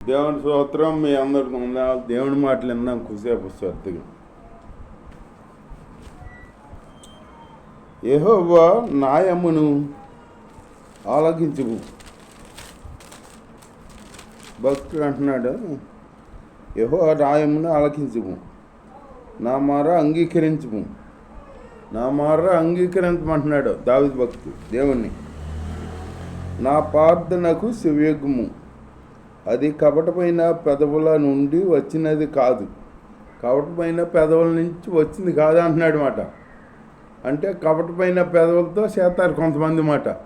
దేవుని స్తోత్రం. మీ అందరికీ ఉందాం. దేవుని మాటలు విన్నాం కుసేపు శ్రద్ధగా. యెహోవా న్యాయమును ఆలకించుము. భక్తుడు అంటున్నాడు, యెహోవా న్యాయమును ఆలకించుము, నా మాట అంగీకరించుము. నా మాట అంగీకరించమంటున్నాడు దావీదు భక్తుడు దేవుణ్ణి. నా ప్రార్థనకు చెవియొగ్గుము. అది కపటమైన పెదవుల నుండి వచ్చినది కాదు. కపటమైన పెదవుల నుంచి వచ్చింది కాదు అంటున్నాడు మాట. అంటే కపటమైన పెదవులతో చేస్తారు కొంతమంది మాట.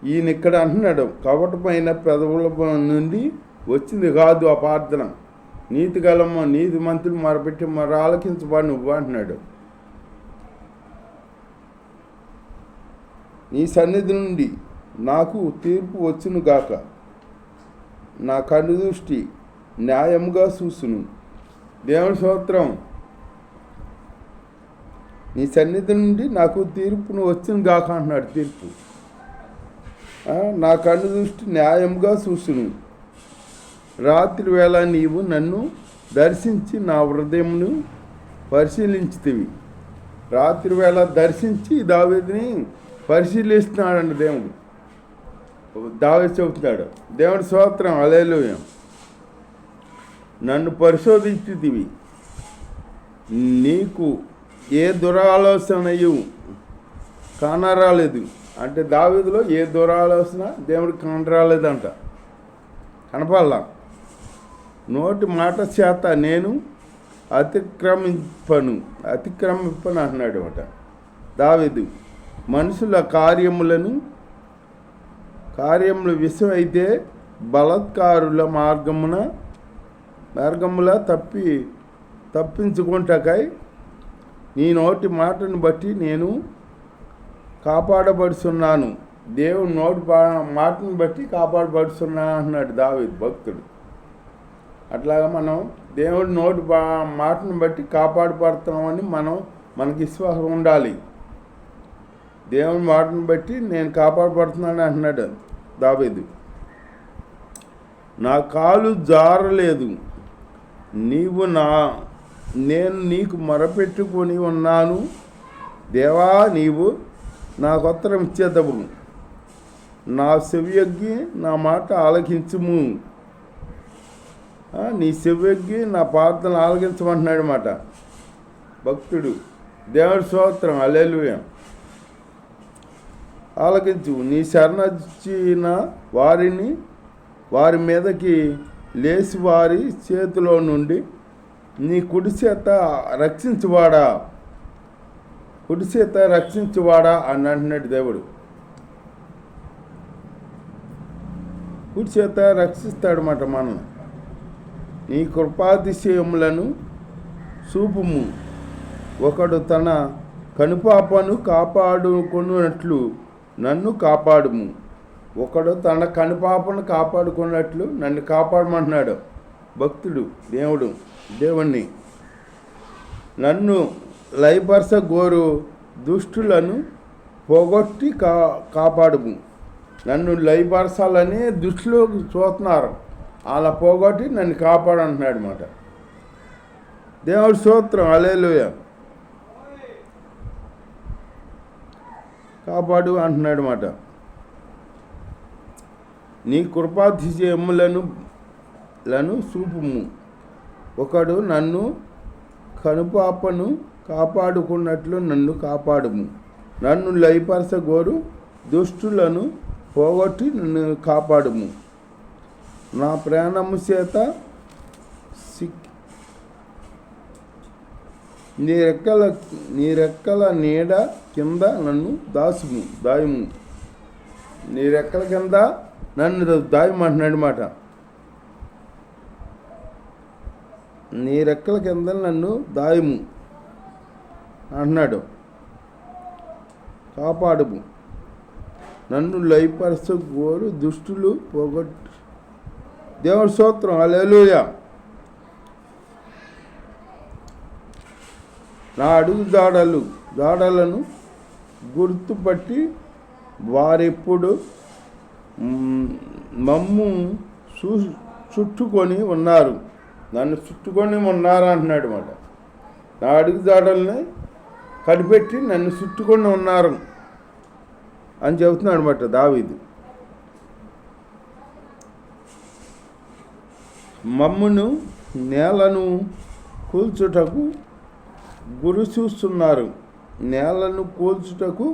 ఈయన ఇక్కడ అంటున్నాడు, కపటమైన పెదవుల నుండి వచ్చింది కాదు ఆ ప్రార్థన. నీతి గలమ్మ నీతి మంత్రులు మరపెట్టి మరి ఆలకించబా నువ్వు అంటున్నాడు. నీ సన్నిధి నుండి నాకు తీర్పు వచ్చును గాక. నా కన్ను దృష్టి న్యాయముగా చూసును. దేవుని స్తోత్రం. నీ సన్నిధి నుండి నాకు తీర్పును వచ్చును గాక అంటున్నాడు. తీర్పు నా కన్ను దృష్టి న్యాయముగా చూసును. రాత్రి వేళ నీవు నన్ను దర్శించి నా హృదయమును పరిశీలించితివి. రాత్రి వేళ దర్శించి దావీదుని పరిశీలిస్తున్నాడండి దేవుడు. దావీదు చెబుతున్నాడు. దేవుడి స్తోత్రం. హల్లెలూయా. నన్ను పరిశోధించితివి, నీకు ఏ దురాలోచనయు కానరాలేదు. అంటే దావీదులో ఏ దురాలోచన దేవుడికి కానరాలేదంట, కనపల్లా. నోటి మాట చేత నేను అతిక్రమింపను అంటున్నాడు అన్నమాట దావీదు. మనుషుల కార్యముల విషయం అయితే బలత్కారుల మార్గముల తప్పించుకుంటాకై నీ నోటి మాటను బట్టి నేను కాపాడబడుతున్నాను. దేవుని నోటి మాటను బట్టి కాపాడబడుతున్నాను అన్నాడు దావీదు భక్తుడు. అట్లాగా మనం దేవుడి నోటి మాటను బట్టి కాపాడబడుతున్నామని మనకి విశ్వాసం ఉండాలి. దేవుని మాటను బట్టి నేను కాపాడబడుతున్నాను అంటున్నాడు దావీదు. నా కాలు జారలేదు, నేను నీకు మొరపెట్టుకొని ఉన్నాను. దేవా, నీవు నాకు ఉత్తరం ఇచ్చేదవు. నా చెవియొగ్గి నా మాట ఆలకించుము. నీ చెవియొగ్గి నా ప్రార్థన ఆలకించమంటున్నాడు మాట భక్తుడు. దేవుడి స్తోత్రం. హల్లెలూయా. ఆలకించు. నీ శరణొచ్చిన వారి మీదకి లేచి వారి చేతిలో నుండి నీ కుడి చేత రక్షించువాడా అని అంటున్నాడు దేవుడు. కుడి చేత రక్షిస్తాడన్నమాట మనల్ని. నీ కృపాతిశయములను చూపుము. ఒకడు తన కనుపాపను కాపాడుకున్నట్లు నన్ను కాపాడుము. ఒకడు తన కనుపాపను కాపాడుకున్నట్లు నన్ను కాపాడమంటున్నాడు భక్తుడు దేవుణ్ణి. నన్ను లయపరచగోరు దుష్టులను పోగొట్టి కాపాడుము. నన్ను లయపరచాలని దుష్టులు చూస్తున్నారు, అలా పోగొట్టి నన్ను కాపాడంటున్నాడు అన్నమాట. దేవుడి స్తోత్రం. హల్లెలూయా. కాపాడు అంటున్నాడు మాట. నీ కృపాతిశయములను చూపుము. ఒకడు నన్ను కనుపాపను కాపాడుకున్నట్లు నన్ను కాపాడుము. నన్ను లయపరచగోరు దుష్టులను పోగొట్టి నన్ను కాపాడుము. నా ప్రాణము చేత నీ రెక్కల నీడ కింద నన్ను దాయము. నీ రెక్కల కింద నన్ను దాయమంటున్నాడు మాట. నీ రెక్కల కింద నన్ను దాయము అంటున్నాడు. కాపాడుము. నన్ను లయపరచగోరు దుష్టులు పోగొట్టు. దేవుడి స్తోత్రం. హల్లెలూయా. నా అడుగు జాడలను గుర్తుపట్టి వారెప్పుడు మమ్ము చుట్టుకొని ఉన్నారు, నన్ను చుట్టుకొని ఉన్నారు అంటున్నాడు మాట. నా అడుగుజాడల్ని కనిపెట్టి నన్ను చుట్టుకొని ఉన్నారు అని చెబుతున్నాడు అనమాట దావీదు. మమ్మును నేలను కూల్చుటకు గురి చూస్తున్నారు, నేలను కూల్చుటకు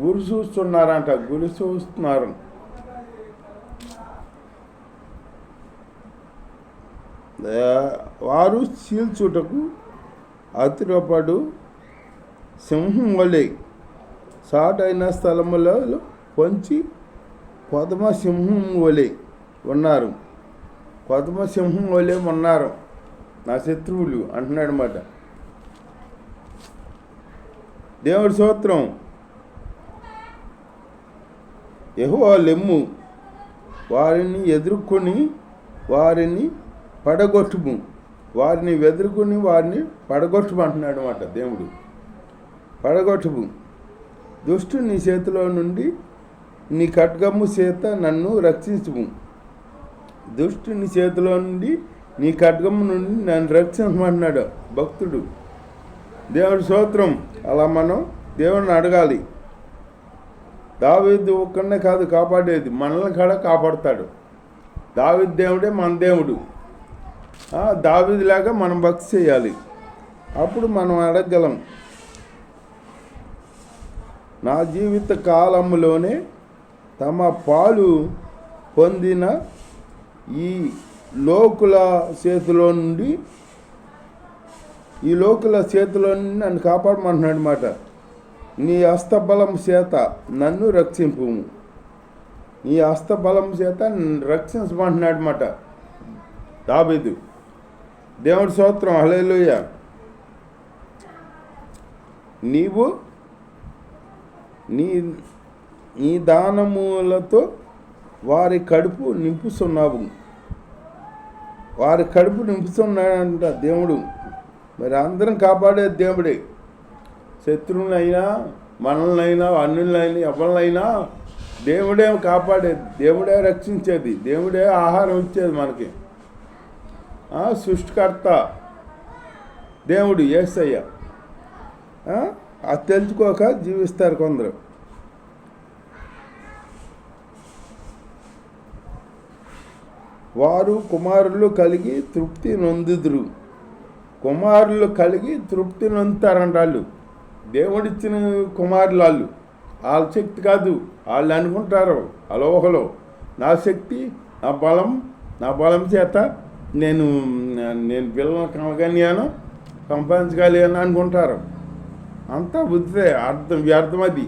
గురి చూస్తున్నారంట, గురి చూస్తున్నారు. వారు చీల్చుటకు అతిరపడు సింహం వలె సాటైన స్థలములలో పొంచి కొదమ సింహం వలె ఉన్నారు, కొదమ సింహం వలె ఉన్నారు నా శత్రువులు అంటున్నాడు అన్నమాట. దేవుడి స్తోత్రం. యెహోవా లెమ్ము, వారిని ఎదుర్కొని వారిని పడగొట్టుము, వారిని ఎదుర్కొని వారిని పడగొట్టుము అంటున్నాడు అన్నమాట దేవుడు. పడగొట్టుము. దుష్టు నీ చేతిలో నుండి నీ ఖడ్గము చేత నన్ను రక్షించుము, దుష్టు నీ చేతిలో నుండి నీ ఖడ్గము నుండి నన్ను రక్షించమంటున్నాడు భక్తుడు. దేవుడి స్తోత్రం. అలా మనం దేవుడిని అడగాలి. దావీదు ఒక్కనే కాదు కాపాడేది, మనల్ని కూడా కాపాడుతాడు. దావీదు దేవుడే మన దేవుడు. దావీదులాగా మనం భక్తి చేయాలి, అప్పుడు మనం అడగగలం. నా జీవిత కాలంలోనే తమ పాలు పొందిన ఈ లోకుల చేతిలో నుండి నన్ను కాపాడమంటున్నాడు అన్నమాట. నీ హస్తబలం చేత నన్ను రక్షింపు, నీ హస్తబలం చేత రక్షించమంటున్నాడు అన్నమాట దావీదు. దేవుడి స్తోత్రం. హల్లెలూయా. నీవు నీ దానములతో వారి కడుపు నింపుతున్నావు, వారి కడుపు నింపుతున్నాడంట దేవుడు. మరి అందరం కాపాడే దేవుడే. శత్రువులైనా మనల్నైనా అన్యులైనా ఎవరినైనా దేవుడే కాపాడేది, దేవుడే రక్షించేది, దేవుడే ఆహారం ఇచ్చేది మనకి. సృష్టికర్త దేవుడు యేసయ్య. అది తెలుసుకోక జీవిస్తారు కొందరు. వారు కుమారులు కలిగి తృప్తి నొందుదురు, కుమారులు కలిగి తృప్తి నొందుతారంట వాళ్ళు. దేవుడిచ్చిన కుమారులు వాళ్ళు, వాళ్ళ శక్తి కాదు. వాళ్ళు అనుకుంటారు అలోహలో నా శక్తి, నా బలం చేత నేను పిల్లలు కలగలిగాను, సంపాదించగలిగాను అనుకుంటారు. అంతా బుద్ధిదే, వ్యర్థం అది.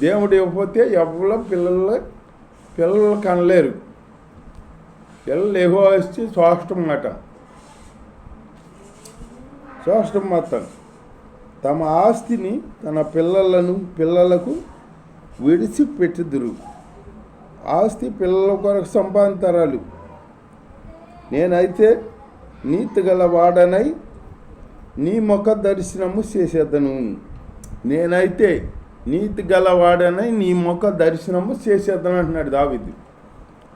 దేవుడు ఇవ్వకపోతే ఎవరో పిల్లలు కనలేరు. పిల్లలు ఏవో వచ్చి స్వాష్టం మాట, స్వాష్టం మాత్రం. తమ ఆస్తిని తన పిల్లలకు విడిచిపెట్టుదురు, ఆస్తి పిల్లల కొరకు సంపాదించరాలు. నేనైతే నీతి గల వాడనై నీ ముఖ దర్శనము చేసేదను, నేనైతే నీతి గల వాడనై నీ ముఖ దర్శనము చేసేదను అంటున్నాడు దావీదు.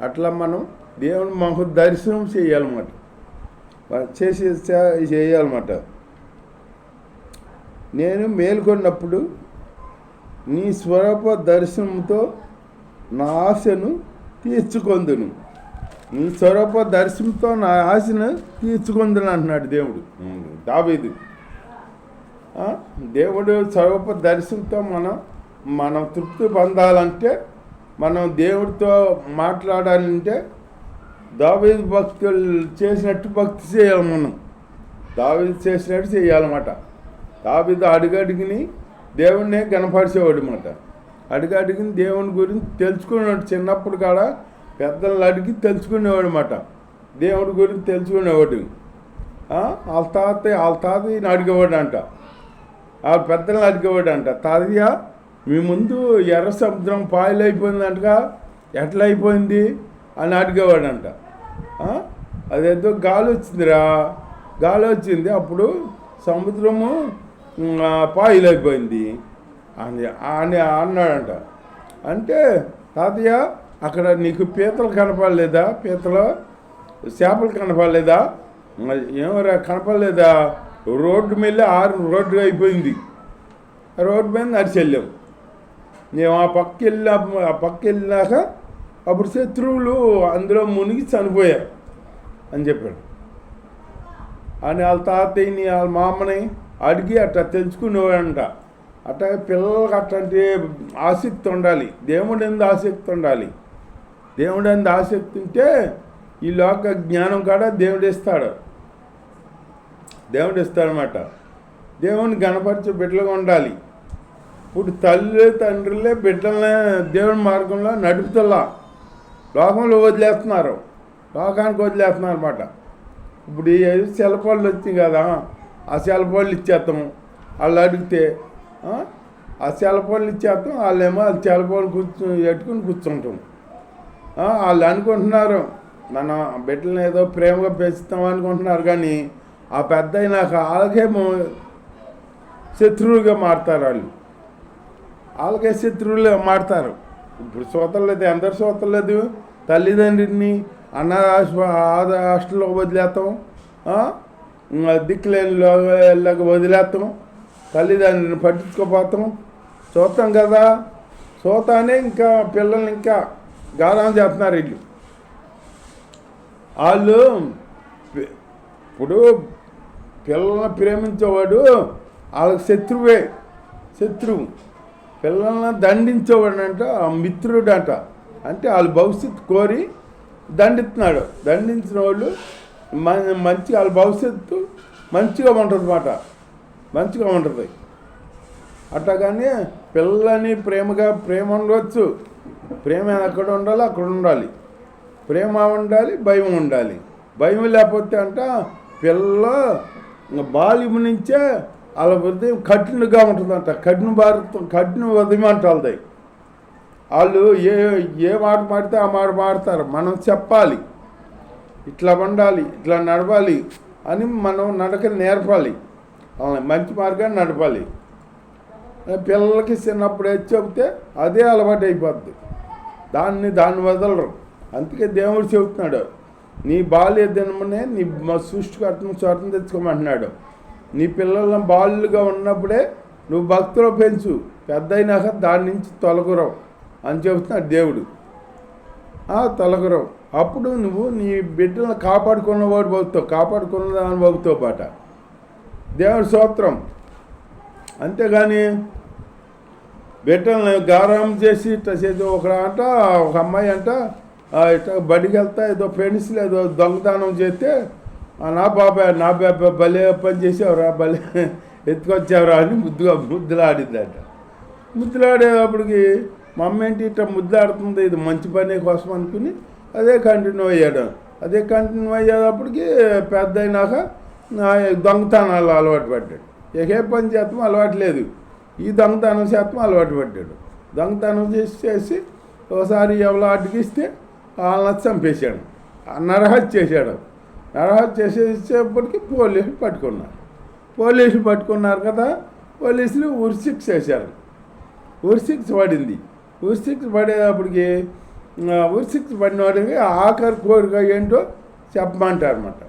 అట్లా మనం దేవుని ముఖ దర్శనం చేయాలన్నమాట, చేయాలన్నమాట. నేను మేల్కొన్నప్పుడు నీ స్వరూప దర్శనంతో నా ఆశను తీర్చుకొందును, నీ స్వరూప దర్శనంతో నా ఆశను తీర్చుకొందును అంటున్నాడు దేవుడు దావీదు. దేవుడు స్వరూప దర్శనంతో మనం తృప్తి పొందాలంటే, మనం దేవుడితో మాట్లాడాలంటే దావీదు భక్తులు చేసినట్టు భక్తి చేయాలి. మనం దావీదు చేసినట్టు చేయాలన్నమాట. దావీదు అడుగడుగుని దేవుడినే కనపరిచేవాడు అన్నమాట. అడుగడుగుని దేవుని గురించి తెలుసుకునేవాడు. చిన్నప్పుడు కాడ పెద్దలను అడిగి తెలుసుకునేవాడు అన్నమాట, దేవుడి గురించి తెలుసుకునేవాడు. వాళ్ళ తాత ఈయన అడిగేవాడు అంట, వాళ్ళ పెద్దలను అడిగేవాడు అంట. తాతయ్య మీ ముందు ఎర్ర సముద్రం పాయలైపోయిందంటగా, ఎట్లా అయిపోయింది అని అడిగేవాడంట. అదేదో గాలి వచ్చింది, అప్పుడు సముద్రము పాయలైపోయింది అని అన్నాడంట. అంటే తాతయ్య అక్కడ నీకు పీతలు కనపడలేదా, పీతలు చేపలు కనపడలేదా? మరి ఏమరా కనపడలేదా? రోడ్డు మీద రోడ్డు అయిపోయింది, రోడ్డు మీద నడిచి వెళ్ళాం. మేము ఆ పక్క వెళ్ళినాక అప్పుడు శత్రువులు అందులో మునిగి చనిపోయారు అని చెప్పాడు. అని వాళ్ళ తాతయ్యని వాళ్ళ మామని అడిగి అట్లా తెలుసుకునేవాడంట. అట్లా పిల్లలకి అట్లాంటి ఆసక్తి ఉండాలి, దేవుడి ఎందు ఆసక్తి ఉండాలి. దేవుడి ఎందు ఆసక్తి ఉంటే ఈ లోక జ్ఞానం కాడ దేవుడు ఇస్తాడనమాట. దేవుని గణపరిచే బిడ్డలుగా ఉండాలి. ఇప్పుడు తల్లి తండ్రులే బిడ్డలనే దేవుని మార్గంలో నడుపుతలా, లోకంలో వదిలేస్తున్నారు, లోకానికి వదిలేస్తున్నారు అనమాట. ఇప్పుడు ఈ సెలపళ్ళు వచ్చింది కదా, ఆ సెలపళ్ళు ఇచ్చేస్తాం. వాళ్ళు అడిగితే ఆ సెలపళ్ళు ఇచ్చేస్తాం, వాళ్ళేమో వాళ్ళు సెలపళ్ళు ఎట్టుకుని కూర్చుంటాం. వాళ్ళు అనుకుంటున్నారు మన బిడ్డలను ఏదో ప్రేమగా పెంచుతాం అనుకుంటున్నారు, కానీ ఆ పెద్ద అయినాక వాళ్ళకేమో శత్రువులుగా మారుతారు. వాళ్ళకే శత్రువులుగా మారుతారు. ఇప్పుడు చూతలేదు, అందరు చూతలేదు. తల్లిదండ్రిని హాస్టల్లో వదిలేస్తాం, దిక్కులేని వదిలేస్తాం, తల్లిదండ్రిని పట్టించుకోపోతాం. చూస్తాం కదా, చూతానే ఇంకా పిల్లల్ని ఇంకా గారం చేస్తున్నారు వీళ్ళు. వాళ్ళు ఇప్పుడు పిల్లల్ని ప్రేమించేవాడు వాళ్ళకి శత్రువు. పిల్లల్ని దండించేవాడంట మిత్రుడంట. అంటే వాళ్ళ భవిష్యత్తు కోరి దండిస్తున్నాడు. దండించిన వాళ్ళు మంచిగా వాళ్ళ భవిష్యత్తు మంచిగా ఉంటుంది. అట్లాగానే పిల్లలని ప్రేమ ఉండవచ్చు. ప్రేమ ఎక్కడ ఉండాలి అక్కడ ఉండాలి. ప్రేమ ఉండాలి, భయం ఉండాలి. భయం లేకపోతే అంట పిల్ల బాల్యం నుంచే వాళ్ళ హృదయం కఠినగా ఉంటుందంట. కఠిన హృదయం అంట వాళ్ళది. వాళ్ళు ఏ మాట మాడితే ఆ మాట మాడతారు. మనం చెప్పాలి, ఇట్లా ఉండాలి, ఇట్లా నడవాలి అని మనం నడక నేర్పాలి. మంచి మార్గాన్ని నడపాలి. పిల్లలకి చిన్నప్పుడు చెబితే అదే అలవాటు అయిపోద్ది. దాన్ని వదలరు. అందుకే దేవుడు చెబుతున్నాడు, నీ బాల్య దినమునే నీ సృష్టికర్తను స్వార్థం తెచ్చుకోమంటున్నాడు. నీ పిల్లలను బాలుగా ఉన్నప్పుడే నువ్వు భక్తిలో పెంచు, పెద్ద అయినాక దాని నుంచి తొలగరవు అని చెబుతున్నాడు దేవుడు. తొలగరవు. అప్పుడు నువ్వు నీ బిడ్డలను కాపాడుకున్నవాడు బాగుతావు, కాపాడుకున్నదాని బాగుతావు పాట. దేవుడి స్తోత్రం. అంతేగాని బిడ్డలను గారం చేసి ఇట్లా చేసి ఒక అమ్మాయి అంట ఇట్లా బడికి వెళ్తా ఏదో పెన్సిల్ ఏదో దొంగతనం చేస్తే నా బాబాయ్ భలే పని చేసేవరా, భలే ఎత్తుకొచ్చావురా అని ముద్దులాడిందట. ముద్దులాడేటప్పటికి మా అమ్మ ఏంటి ఇట్లా ముద్దులాడుతుంది, ఇది మంచి పని కోసం అనుకుని అదే కంటిన్యూ అయ్యేటప్పటికి పెద్ద అయినాక దొంగతనాలు అలవాటు పడ్డాడు. ఏ పని చేస్తాం అలవాటు లేదు, ఈ దొంగతనం చేస్తాం అలవాటు పడ్డాడు. దొంగతనం చేసి ఒకసారి ఎవరో అడ్డగిస్తే వాళ్ళని చంపేశాడు, నరహత్య చేశాడు. నరహత్య చేసేప్పటికి పోలీసులు పట్టుకున్నారు కదా. పోలీసులు ఉరిశిక్ష వేశారు. ఉరిశిక్ష పడింది. ఉరిశిక్ష పడేటప్పటికి ఉరిశిక్ష పడిన వాడికి ఆఖరి కోరిక ఏంటో చెప్పమంటారు అన్నమాట.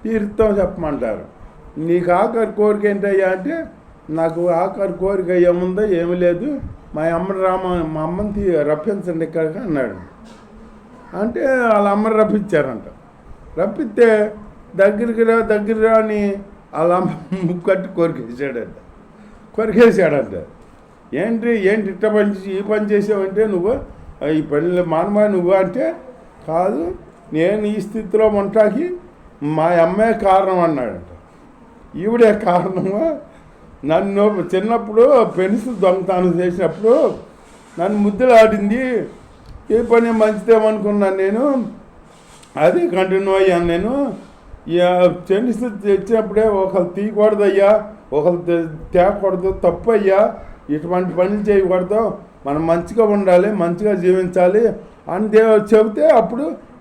తీర్థం చెప్పమంటారు. నీకు ఆఖరి కోరిక ఏంటయ్యా అంటే, నాకు ఆఖరి కోరిక ఏముందో ఏమీ లేదు, మా అమ్మని రప్పించండి ఇక్కడికి అన్నాడు. అంటే వాళ్ళ అమ్మని రప్పించారంట. రప్పిస్తే దగ్గరికి రా అని వాళ్ళ అమ్మ ముక్కట్టి కొరికేసాడంట. ఏంటి ఇట్ట ఈ పని చేసావంటే, నువ్వు ఈ పనిలో మానవా నువ్వు అంటే, కాదు నేను ఈ స్థితిలో ఉంటాకి మా అమ్మే కారణం అన్నాడంట. ఈవిడే కారణమా? నన్ను చిన్నప్పుడు పెన్సిల్ దొంగతనం చేసినప్పుడు నన్ను ముద్దులాడింది, ఏ పని మంచిదేమనుకున్నాను నేను, అది కంటిన్యూ అయ్యాను. నేను పెన్సిల్ తెచ్చినప్పుడే ఒకరు తీయకూడదయ్యా, ఒకరు తేకూడదు, తప్పు అయ్యా, ఇటువంటి పనులు చేయకూడదు, మనం మంచిగా ఉండాలి, మంచిగా జీవించాలి అని దేవుడు చెబితే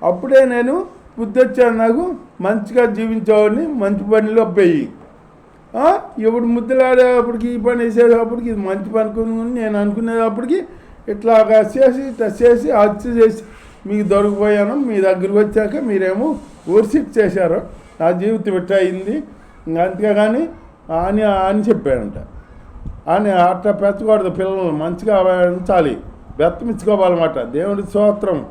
అప్పుడే నేను బుద్ధి వచ్చాను, నాకు మంచిగా జీవించేవాడిని, మంచి పనిలో పోయి ఇప్పుడు ముద్దులాడేటప్పటికి ఈ పని వేసేటప్పటికి ఇది మంచి పని నేను అనుకునేటప్పటికి ఇట్లా చేసి హత్య చేసి మీకు దొరికిపోయాను. మీ దగ్గరికి వచ్చాక మీరేమో ఊరిసిట్ చేశారు, నా జీవితం ఇట్లా అయింది, అంతే కానీ అని చెప్పాడంట. అని అట్లా పెంచకూడదు, పిల్లలు మంచిగా ఉంచాలి, బెత్తమిచ్చుకోవాలన్నమాట. దేవుడి స్తోత్రం.